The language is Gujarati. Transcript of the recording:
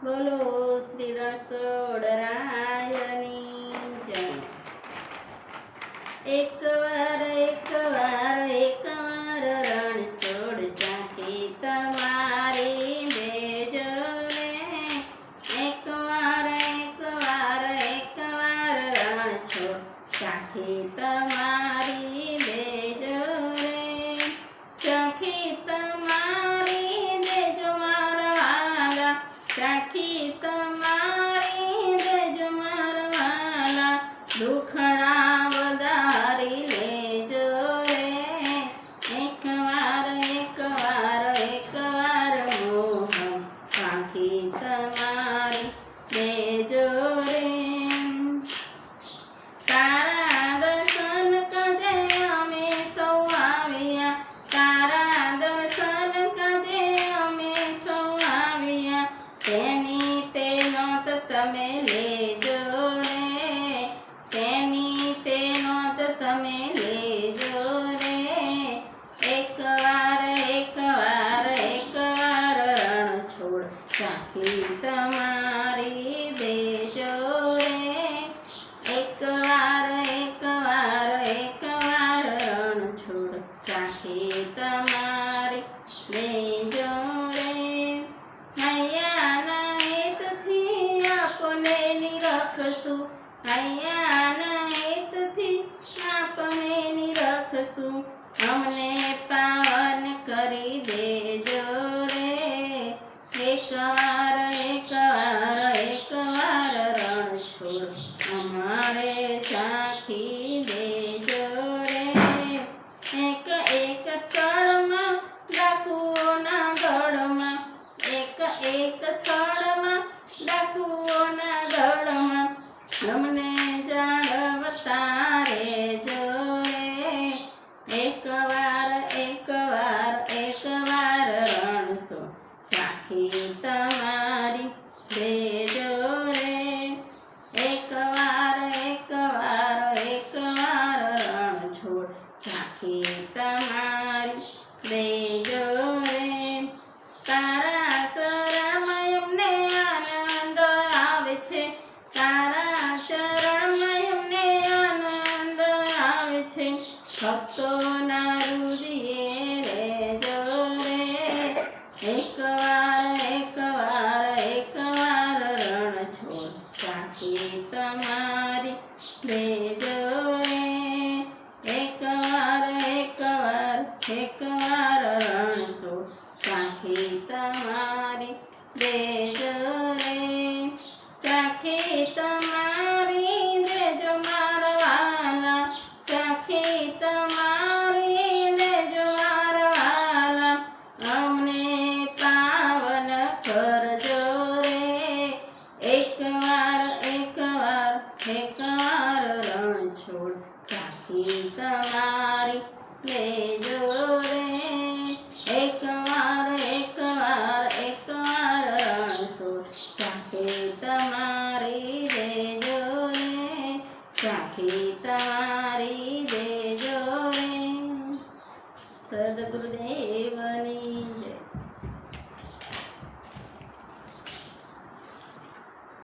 બોલો શ્રી રણછોડરાયની જય। એકવાર રણછોડ ચાખી તમારી બેજો રે। એકવાર રણછોડ ચાખી તમારી બેજો રે। ચાખી તમારી દેજો મારા વાલા, ચાખી તમારી દેજો મારા વાલા, દુખડા વધારી લેજો રે। એકવાર મોહન ચાખી તમારી દેજો રે। તારા દર્શન કાજે અમે સૌ આવ્યા, તારા દર્શન કાજે અમે સૌ આવ્યા, તેની તે નોંધ તમે લેજો રે। તેની તે નોંધ તમે લેજો રે। એકવાર રણછોડ ચાખી તમારી દેજો રે। એકવાર રણછોડ ચાખી તમારી દેજો રે। હૈયાના હિતથી આપને નિરખશું, હૈયાના હિતથી આપને નિરખશું, અમને પાવન કરી દેજો રે। એકવાર રણછોડ અમારે ચાખી દેજો રે। એક સ્થળમાં ડાકુઓના દળમાં, એક સ્થળમાં ડાકુઓના દળમાં, અમને જાળવતા રહેજો રે। એકવાર રણછોડ ચાખી તમારી દેજો રે। એકવાર રણછોડ ચાખી તમારી દેજો રે। તારા ચરણમાં અમને આનંદ આવે છે, તારા ચરણમાં અમને આનંદ આવે છે, ભક્તોના હૃદયે રહેજો રે। એકવાર રણછોડ ચાખી તમારી દેજો રે। એકવાર રણછોડ ચાખી તમારી દેજો રે। ચાખી તમારી દેજો મારા વાલા, ચાખી તમારી દેજો મારા વાલા, અમને પાવન કરજો રે। એકવાર રણછોડ ચાખી તમારી દેજો રે। એકવાર રણછોડ ચાખી તમારી દેજો રે। ચાખી